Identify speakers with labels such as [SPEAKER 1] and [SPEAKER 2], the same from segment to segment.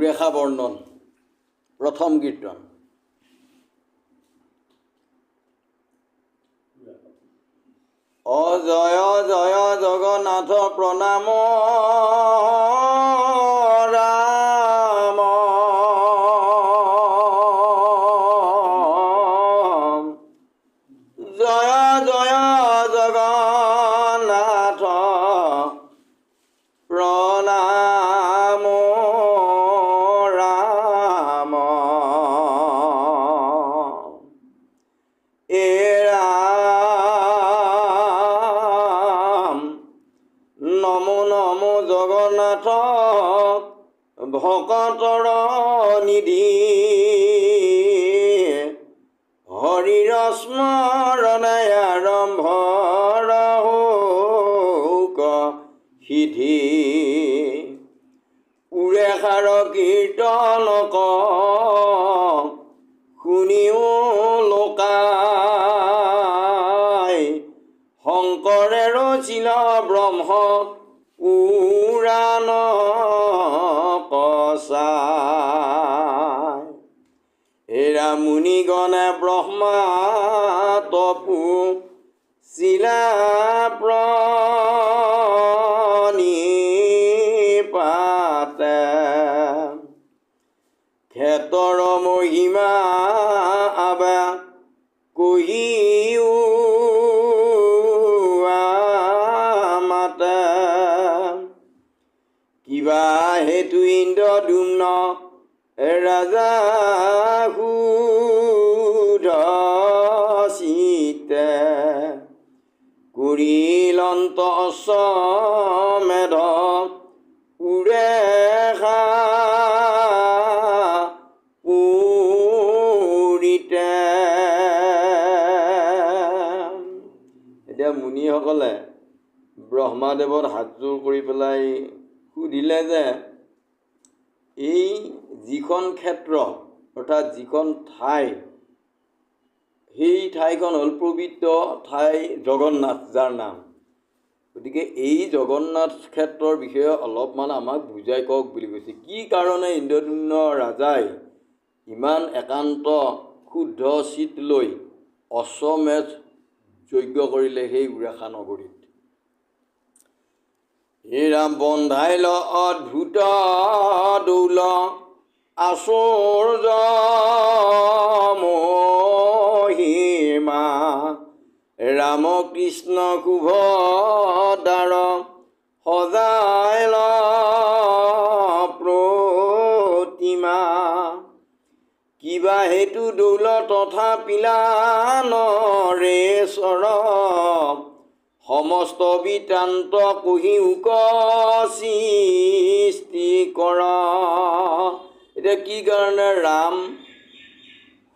[SPEAKER 1] উৰেষা বৰ্ণন প্ৰথম কীৰ্তন। অজয় জয় জগন্নাথ প্ৰণাম ৰাম, জয় জয় জগন্নাথ প্ৰণাম ৰাম, এ নমো নমো জগন্নাথ ভকতৰ নিধি, হৰিৰ স্মৰণে আৰম্ভ ৰহুক সিদ্ধি, উৰেষাৰ কীৰ্তন শুনিও লোকাই, শংকৰে ৰচিল ব্ৰহ্ম পুৰাণ কচাই, এৰা মুনিগণে ব্ৰহ্মা তপু শিলা প্ৰণিপাতে, ক্ষেত্ৰৰ মহিমা আবা কহিও কিবা হেতু ইন্দ্ৰদ্যুম্ন ৰাজা সুধচিতে, কৰিলন্ত অশ্বমেধ উৰেষা পুৰিতে। এতিয়া মুনিসকলে ব্ৰহ্মাদেৱত হাতযোৰ কৰি পেলাই সুধিলে যে এই যিখন ক্ষেত্ৰ অৰ্থাৎ যিখন ঠাই, সেই ঠাইখন হ'ল পবিত্ৰ ঠাই জগন্নাথ যাৰ নাম, গতিকে এই জগন্নাথ ক্ষেত্ৰৰ বিষয়ে অলপমান আমাক বুজাই কওক বুলি কৈছে। কি কাৰণে ইন্দ্ৰদ্যুম্ন ৰাজাই ইমান একান্ত শুদ্ধ চিত লৈ অশ্বমেধ যজ্ঞ কৰিলে সেই উৰেষা নগৰীত? হে ৰাম বন্ধাইল অদ্ভুত দৌল আচুৰ্য মহিমা, ৰাম কৃষ্ণ শুভদাৰ সজাইল প্ৰতিমা, কিবা হেতু দৌল তথা পিলানৰে চৰ, সমস্ত বিতান্ত কহি উক সৃষ্টি কৰ। এতিয়া কি কাৰণে ৰাম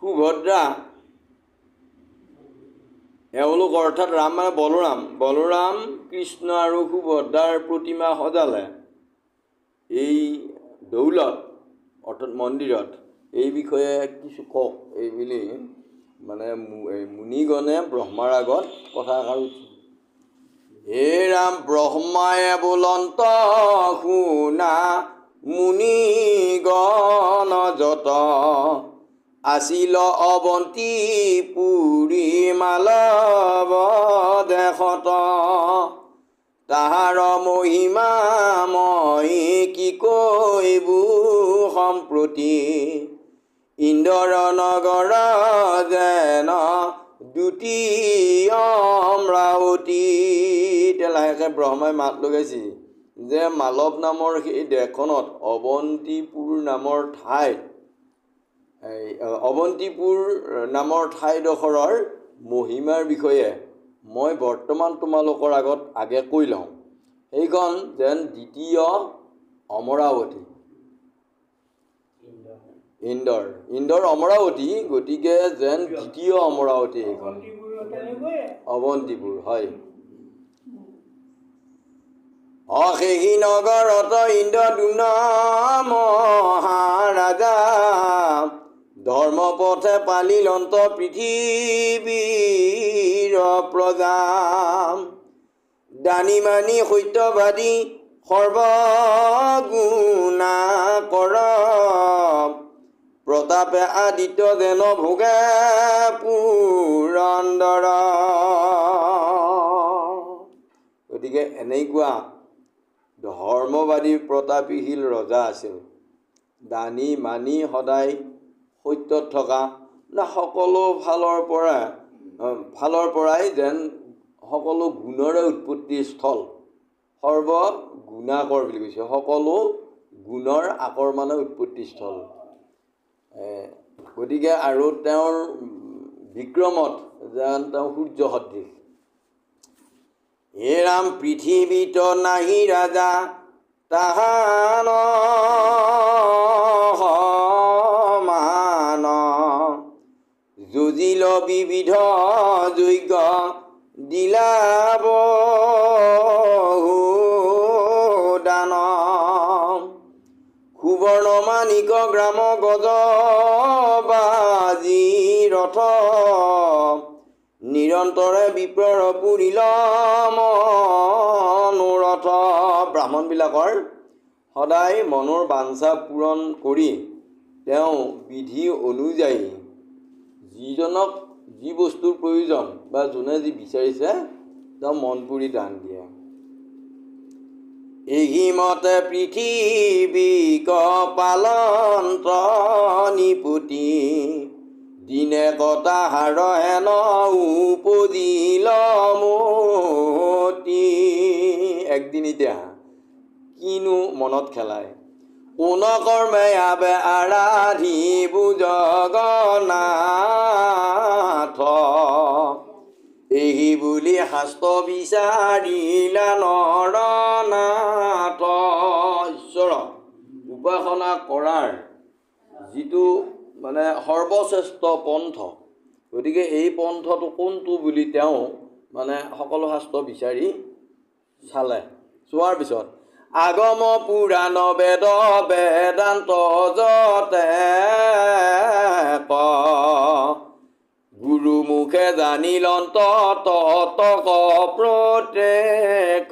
[SPEAKER 1] সুভদ্ৰা এওঁলোক অৰ্থাৎ ৰাম মানে বলৰাম কৃষ্ণ আৰু সুভদ্ৰাৰ প্ৰতিমা সজালে এই দৌলত অৰ্থাৎ মন্দিৰত, এই বিষয়ে কিছু কওক এই বুলি মানে মুনিগণে ব্ৰহ্মাৰ আগত কথাষাৰ উঠিল। হে ৰাম ব্ৰহ্মায়ে বোলন্ত শুনা মুনিগণ যত, আছিল অৱন্তী পুৰী মালৱ দেশত, তাহাৰ মহিমা মই কি কৈবো সম্প্ৰতি, ইন্দ্ৰ নগৰ যেন দুটি অমৰাৱতী। লাহেকৈ ব্ৰহ্মাই মাত লগাইছে যে মালৱ নামৰ সেই দেশখনত অৱন্তীপুৰ নামৰ ঠাইত, অৱন্তীপুৰ নামৰ ঠাইডোখৰৰ মহিমাৰ বিষয়ে মই বৰ্তমান তোমালোকৰ আগত আগে কৈ লওঁ। সেইখন যেন দ্বিতীয় অমৰাৱতী, ইন্দ্ৰৰ অমৰাৱতী, গতিকে যেন দ্বিতীয় অমৰাৱতী সেইখন অৱন্তীপুৰ হয়। অশেষী নগৰত ইন্দ্ৰদ্যুম্ন মহাৰাজা, ধৰ্মপথে পালিলন্ত পৃথিৱীৰ প্ৰজা, দানি মানি সত্যবাদী সৰ্বগুণা কৰ প্ৰতাপে আদিত্য যেন ভোগে পুৰন্দৰ। গতিকে এনেকুৱা ধৰ্মবাদী প্ৰতাপীশীল ৰজা আছিল, দানী মানি সদায় সত্যত থকা, সকলো ফালৰ পৰাই যেন সকলো গুণৰে উৎপত্তিৰ স্থল, সৰ্বগুণাকৰ বুলি কৈছে, সকলো গুণৰ আকৰ মানে উৎপত্তিস্থল। গতিকে আৰু তেওঁৰ বিক্ৰমত যেন তেওঁ সূৰ্য সদৃশ। হে ৰাম পৃথিৱীত নাহি ৰাজা তাহান সমান, যুজিল বিবিধ যজ্ঞ দিলা বহু দান, সুবৰ্ণ মাণিক গ্ৰাম গজ বাজি ৰথ, নিৰন্তৰে বিপ্ৰৰ পুৰিল মনোৰথ। ব্ৰাহ্মণবিলাকৰ সদায় মনৰ বাঞ্ছা পূৰণ কৰি তেওঁ বিধি অনুযায়ী যিজনক যি বস্তুৰ প্ৰয়োজন বা যোনে যি বিচাৰিছে তেওঁ মন পুৰি দান দিয়ে। এহিমতে পৃথিৱীক পালন্ত নিপুতি, দিনে কটাহাৰ হেন উপজিল মতি। একদিন এতিয়া কিনো মনত খেলায়, কোন কৰ্মে আবে আৰাধিবু জগন্নাথ, এই বুলি শাস্ত্ৰ বিচাৰিলা নৰনাথ। ঈশ্বৰক উপাসনা কৰাৰ যিটো মানে সৰ্বশ্ৰেষ্ঠ পন্থ, গতিকে এই পন্থটো কোনটো বুলি তেওঁ মানে সকলো শাস্ত্ৰ বিচাৰি চালে। চোৱাৰ পিছত আগম পুৰাণ বেদ বেদান্ত যতে ক, গুৰু মুখে জানিলন্ত ততক প্ৰত্যেক।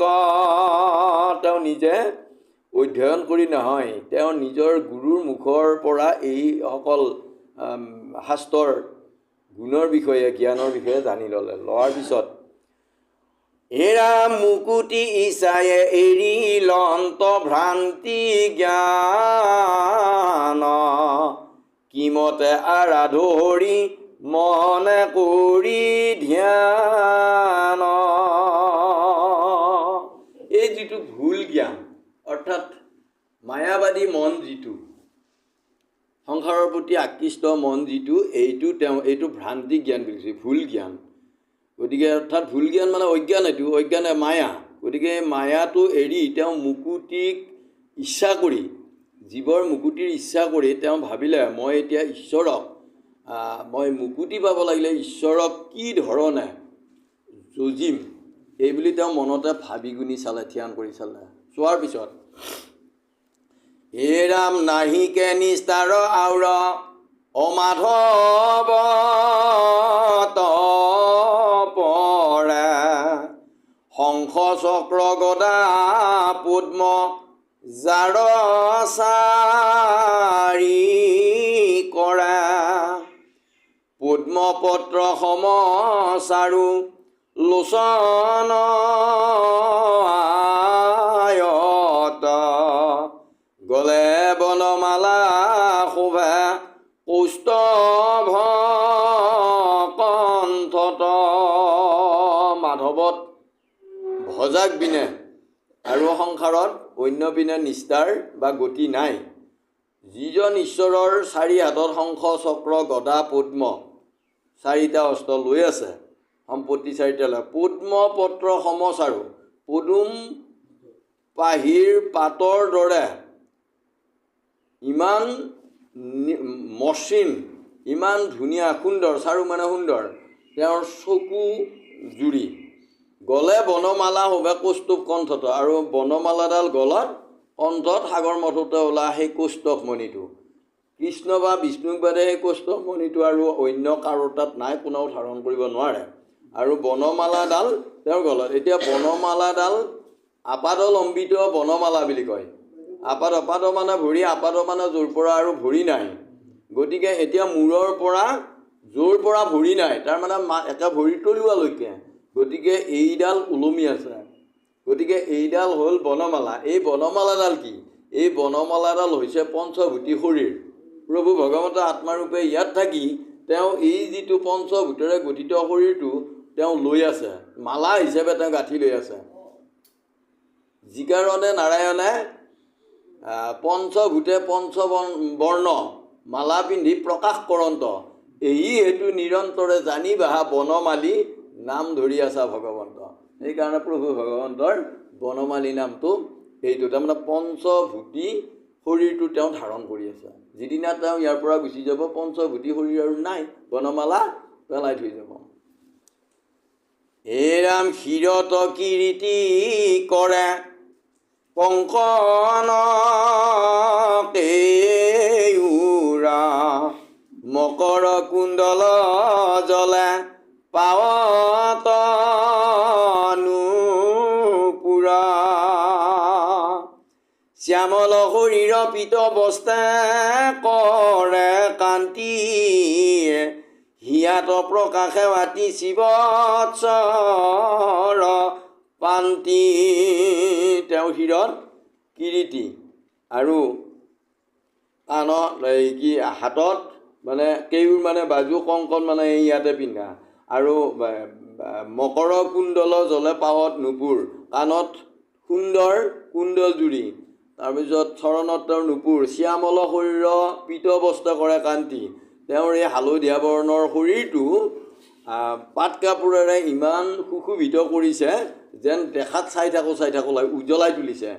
[SPEAKER 1] তেওঁ নিজে অধ্যয়ন কৰি নহয়, তেওঁ নিজৰ গুৰুৰ মুখৰ পৰা এই সকল শাস্ত্ৰৰ গুণৰ বিষয়ে জ্ঞানৰ বিষয়ে জানি ল'লে। লোৱাৰ পিছত এৰা মুকুতি ইছায়ে এৰিলন্ত ভ্ৰান্তি জ্ঞান, কিমতে আৰাধো হৰি মনে কৰি ধ্যান। এই যিটো ভুল জ্ঞান অৰ্থাৎ মায়াবাদী মন, যিটো সংসাৰৰ প্ৰতি আকৃষ্ট মন যিটো, এইটো ভ্ৰান্তি জ্ঞান বুলি কৈছে, ভুল জ্ঞান। গতিকে অৰ্থাৎ ভুল জ্ঞান মানে অজ্ঞান, এইটো অজ্ঞানে মায়া। গতিকে মায়াটো এৰি তেওঁ মুকুতিক ইচ্ছা কৰি, জীৱৰ মুকুতিৰ ইচ্ছা কৰি তেওঁ ভাবিলে মই এতিয়া ঈশ্বৰক, মই মুকুতি পাব লাগিলে ঈশ্বৰক কি ধৰণে যজিম, এইবুলি তেওঁ মনতে ভাবি গুণি চালে, ধ্যান কৰি চালে। চোৱাৰ পিছত হে ৰাম নাহিকে নিস্তাৰ আউৰ অমাধৱ তপৰে, শংখ চক্ৰ গদা পদ্ম জাৰ চাৰি কৰে, পদ্মপত্ৰ সম চাৰু লোচন আয়ত, গলে বনমালা শোভা কৌস্তভ কণ্ঠত। মাধৱত ভজাক বিনে আৰু সংসাৰত অন্য পিনে নিস্তাৰ বা গতি নাই। যিজন ঈশ্বৰৰ চাৰি হাতত শংখ চক্ৰ গদা পদ্ম চাৰিটা অস্ত্ৰ লৈ আছে, সম্পত্তি চাৰিটা লয়, পদ্ম পত্ৰ সমচাৰু, পদুম পাহিৰ পাতৰ দৰে ইমান মসৃণ, ইমান ধুনীয়া, সুন্দৰ, চাৰু মানে সুন্দৰ, তেওঁৰ চকু জুৰি, গলে বনমালা শোভে কৌস্তুভ কণ্ঠত, আৰু বনমালাডাল গলত, কণ্ঠত সাগৰ মথোতে ওলা সেই কৌস্তুভ মণিটো। কৃষ্ণ বা বিষ্ণুক বাদে সেই কৌস্তুভ মণিটো আৰু অন্য কাৰো তাত নাই, কোনেও ধাৰণ কৰিব নোৱাৰে। আৰু বনমালাডাল তেওঁৰ গলত। এতিয়া বনমালাডাল আপাদলম্বিত বনমালা বুলি কয়। আপাদ মানে ভৰি, আপাদ মানে য'ৰ পৰা আৰু ভৰি নাই, গতিকে এতিয়া মূৰৰ পৰা য'ৰ পৰা ভৰি নাই তাৰমানে একে ভৰি তলুৱালৈকে, গতিকে এইডাল ওলমি আছে। গতিকে এইডাল হ'ল বনমালা। এই বনমালাডাল কি? এই বনমালাডাল হৈছে পঞ্চভূতি শৰীৰ। প্ৰভু ভগৱন্ত আত্মাৰূপে ইয়াত থাকি তেওঁ এই যিটো পঞ্চভূতেৰে গঠিত শৰীৰটো তেওঁ লৈ আছে, মালা হিচাপে তেওঁ গাঁঠি লৈ আছে। যি কাৰণে নাৰায়ণে পঞ্চভূতে পঞ্চবৰ্ণ মালা পিন্ধি প্ৰকাশ কৰন্ত, এই হেতু নিৰন্তৰে জানি বাহা বনমালী নাম ধৰি আছা ভগৱন্ত। সেইকাৰণে প্ৰভু ভগৱন্তৰ বনমালী নামটো এইটো, তাৰমানে পঞ্চভূতি শৰীৰটো তেওঁ ধাৰণ কৰি আছে। যিদিনা তেওঁ ইয়াৰ পৰা গুচি যাব পঞ্চভূতি শৰীৰ আৰু নাই, বনমালা পেলাই থৈ যাব। হে ৰাম শিৰত কিৰীতি কৰে কংকন কেউৰা, মকৰ কুণ্ডল জলে পাৱত নুপুৰা, শ্যামল শৰীৰ পীত বস্তে কৰে কান্তি, হিয়াত প্ৰকাশে বাতি শিৱৎসৰ পান্তি। তেওঁ শিৰত কিৰীতি আৰু কাণত কি হাতত মানে কেউৰ মানে বাজু, কংকণ মানে এই ইয়াতে পিন্ধা, আৰু মকৰ কুণ্ডল জলে পাৱত নুপুৰ, কাণত সুন্দৰ কুণ্ডলজুৰি, তাৰপিছত চৰণত তেওঁৰ নুপুৰ, শ্যামল শৰীৰ পীত বস্ত্ৰ কৰে কান্তি। তেওঁৰ এই হালধীয়া বৰ্ণৰ শৰীৰটো পাট কাপোৰেৰে ইমান সুশোভিত কৰিছে যেন দেখাত চাই থাকোঁ উজ্বলাই তুলিছে।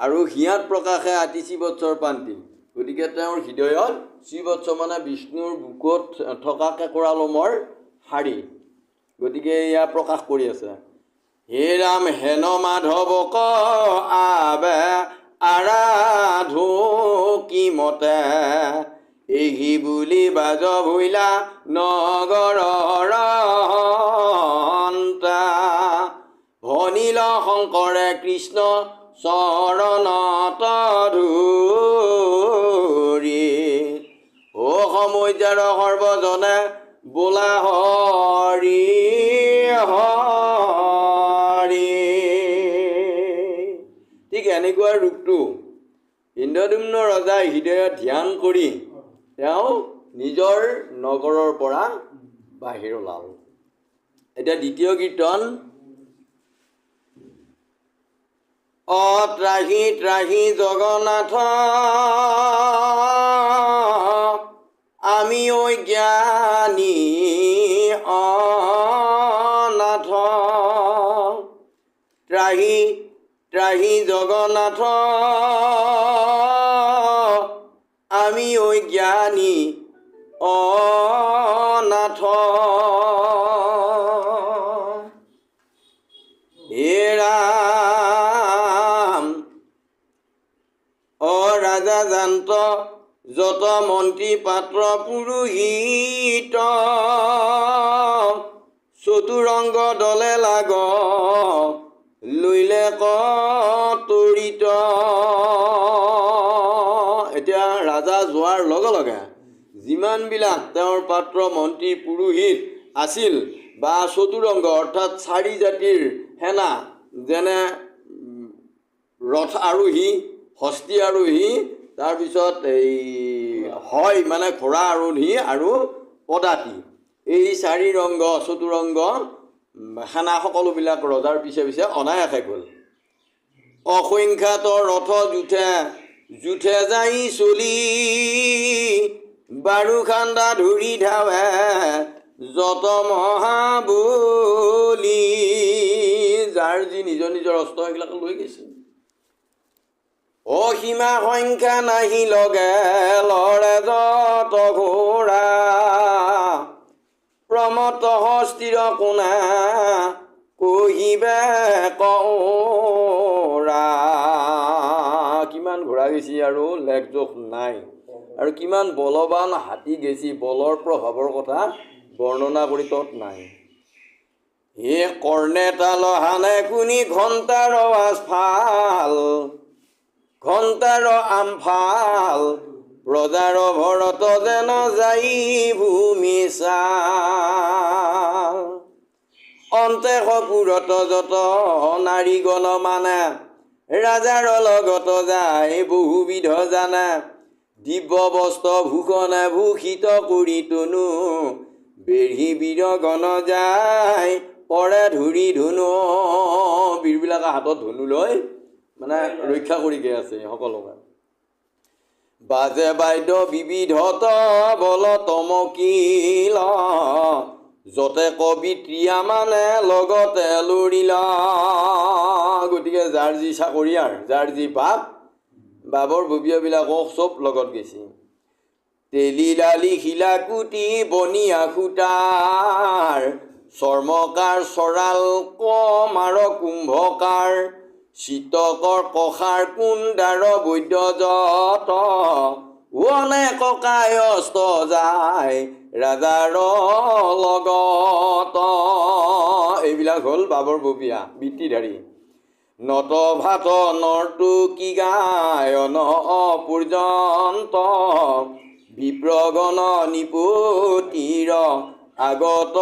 [SPEAKER 1] আৰু হিয়াত প্ৰকাশে আতি শিৱৎসৰ পান্তি, গতিকে তেওঁৰ হৃদয়ত শিৱৎস মানে বিষ্ণুৰ বুকুত থকা কেঁকোৰালোমৰ শাৰী, গতিকে এয়া প্ৰকাশ কৰি আছে। হে ৰাম হেন মাধৱক আবে আৰাধো কি মতে, এই বুলি বাজ ভৈলা নগৰৰ অন্তা, ভনিল শংকৰে কৃষ্ণ চৰণত ধৰি, ও সমুদ্ৰৰ সৰ্বজনে বোলা হৰি হৰি। ঠিক এনেকুৱা ৰূপটো ইন্দ্ৰদ্যুম্ন ৰজাই হৃদয়ত ধ্যান কৰি তেওঁ নিজৰ নগৰৰ পৰা বাহিৰ ওলাল। এতিয়া দ্বিতীয় কীৰ্তন। ত্ৰাহি ত্ৰাহি জগন্নাথ আমি অজ্ঞানী অনাথ, ত্ৰাহি ত্ৰাহি জগন্নাথ আমি অজ্ঞানী অনাথ, হে ৰাম ৰাজা জান্ত যত মন্ত্ৰী পাত্ৰ পুৰোহিত, চতুৰংগ দলে লাগ লইলে কতৰিত। এতিয়া ৰাজা যোৱাৰ লগে লগে যিমানবিলাক তেওঁৰ পাত্ৰ মন্ত্ৰী পুৰোহিত আছিল বা চতুৰংগ অৰ্থাৎ 4 জাতিৰ সেনা, যেনে ৰথ আৰোহী, হস্তি আৰোহী, তাৰপিছত এই হয় মানে ঘোঁৰা আৰোহী আৰু পদাতি, এই 4 ৰংগ চতুৰংগ সেনা সকলোবিলাক ৰজাৰ পিছে পিছে অনায়াসে গ'ল। অসংখ্যাত ৰথ জুঠে যাই চলি, বাৰু খান্দা ধৰি ধাৱে যত মহাবলী, যাৰ যি নিজৰ নিজৰ অস্ত্ৰ সেইবিলাক লৈ গৈছে। অসীমা সংখ্যা নাহি লগে লৰে যত ঘোঁৰা, প্ৰমত হস্তিৰ কোণা কহিবে কৌৰা। কিমান ঘোঁৰা গেছি আৰু লেখ জোখ নাই, আৰু কিমান বলৱান হাতী গেছি, বলৰ প্ৰভাৱৰ কথা বৰ্ণনা কৰি তত নাই। হে কৰ্ণে তাল হানে শুনি ঘণ্টাৰ আস্ফাল, ঘণ্টাৰ আমফাল ৰজাৰ ভৰত যেন যাই ভূমি চাল অন্তে সপুৰত যত নাৰীগণ মানে ৰাজাৰ লগত যায় বহুবিধ জানা দিব্য বস্ত্ৰ ভূষণে ভূষিত কৰি তনু বেঢ়ি বীৰগণ যায় পৰে ধৰি ধনু বীৰবিলাকে হাতত ধনু লৈ মানে ৰক্ষা কৰি গৈ আছে সকলোকে বাজে বাদ্য বিবিধত বল তমকিল যতে কবিত্ৰিয়া মানে লগতে লৰিলা গতিকে যাৰ যি চাকৰিয়াৰ যাৰ যি বাবৰ ববীয়াবিলাকক চব লগত গৈছে তেলি লালি শিলাকুটি বনিয়া সূতাৰ চৰ্মকাৰ চৰাল কমাৰ কুম্ভকাৰ চিতকৰ কষাৰ কুণ্ডাৰ বৈদ্য যত ওনে ককাই অস্ত যায় ৰাজাৰ লগত এইবিলাক হ'ল বাবৰ ববীয়া বৃত্তিধাৰী নত ভাত নৰ্তুকী গায়ন পৰ্যন্ত বিপ্ৰগণ নিপতিৰ আগত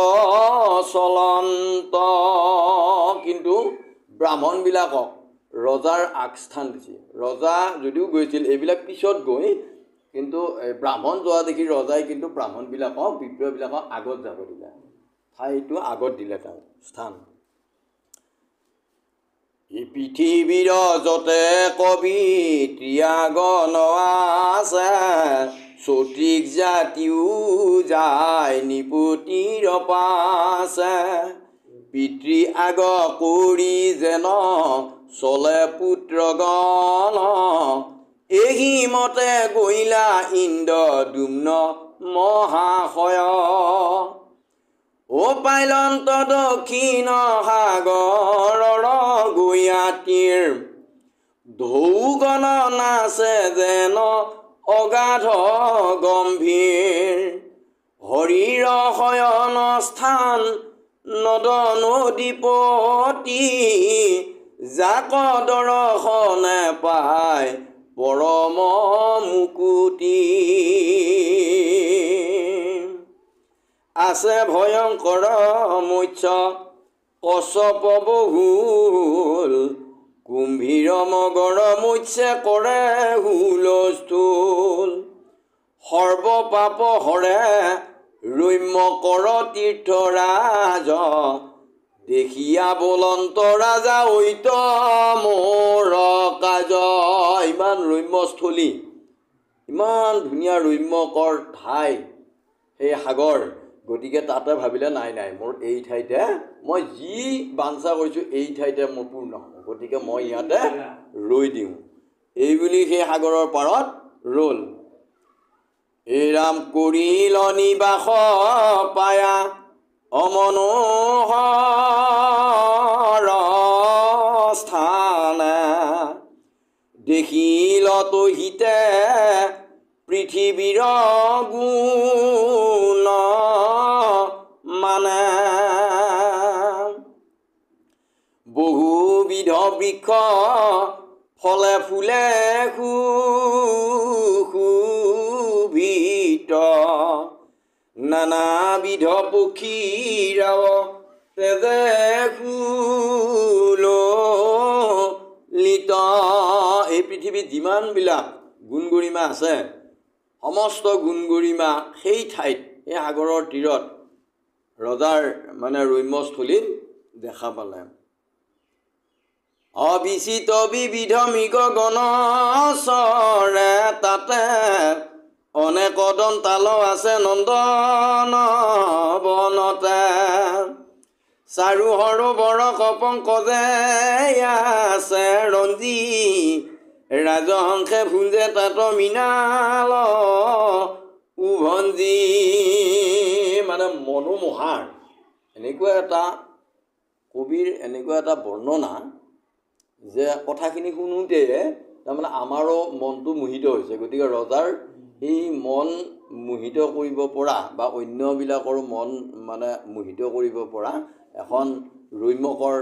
[SPEAKER 1] চলন্ত কিন্তু ব্ৰাহ্মণবিলাকক ৰজাৰ আগস্থান দিছে ৰজা যদিও গৈছিল এইবিলাক পিছত গৈ কিন্তু ব্ৰাহ্মণ যোৱা দেখি ৰজাই কিন্তু ব্ৰাহ্মণবিলাকক বিপ্ৰবিলাকক আগত যাব দিলে ঠাইটো আগত দিলে তেওঁ স্থান এই পৃথিৱীৰ যতে কবিত্ৰিয়াগণ আছে সঠিক জাতিও যায় নিপতিৰ পাছে পিতৃ আগ কৰি যেন চলে পুত্ৰগণ এহি মতে গৈলা ইন্দ্ৰ দুম্ন মহাশয় পাইলন্ত দক্ষিণ সাগৰৰ গুয়াতীৰ ঢৌগণ নাচে যেন অগাধ গম্ভীৰ হৰিৰ শয়ন স্থান নদ নদীপতি যাক দৰ্শনে পায় পৰম মুকুতি আছে ভয়ংকৰ মৎস্য কশ্যপ বহুল কুম্ভীৰ মগৰ মৎস্যে কৰে হুলস্থুল সৰ্ব পাপ হৰে ৰম্য কৰ তীৰ্থৰাজ দেখিয়া বলন্ত ৰাজা ঐত মোৰ কাজ ইমান ৰম্যস্থলী ইমান ধুনীয়া ৰম্যকৰ ঠাই সেই সাগৰ গতিকে তাতে ভাবিলে নাই নাই মোৰ এই ঠাইতে মই যি বাঞ্ছা কৰিছোঁ এই ঠাইতে মোৰ পূৰ্ণ হ'ব গতিকে মই ইয়াতে ৰৈ দিওঁ এই বুলি সেই সাগৰৰ পাৰত ৰ'ল এই ৰাম কৰিল নিবাস পায়া অমনোহৰ স্থান দেখিল তহিতে পৃথিৱীৰ গুণ মানে বহুবিধ বৃক্ষ ফলে ফুলে সুশোভিত নানাবিধ পক্ষীৰাও তেজে ফুললিত এই পৃথিৱীত যিমানবিলাক গুণ গৰিমা আছে সমস্ত গুণ গৰিমা সেই ঠাইত এই সাগৰৰ তীৰত ৰজাৰ মানে ৰম্যস্থলীত দেখা পালে অবিচিত বিবিধ মৃগগণ চৰে তাতে অনেক দন্তাল আছে নন্দন বনতে চাৰু সৰোবৰ কপংকজে আছে ৰঞ্জী ৰাজহংসে ভুঞ্জে তাত মৃণাল উভঞ্জী মানে মনোমোহাৰ এনেকুৱা এটা কবিৰ এনেকুৱা এটা বৰ্ণনা যে কথাখিনি শুনোতে তাৰমানে আমাৰো মনটো মোহিত হৈছে গতিকে ৰজাৰ এই মন মোহিত কৰিব পৰা বা অন্যবিলাকৰো মন মানে মোহিত কৰিব পৰা এখন ৰম্যকৰ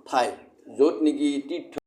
[SPEAKER 1] ঠাই য'ত নেকি তীৰ্থ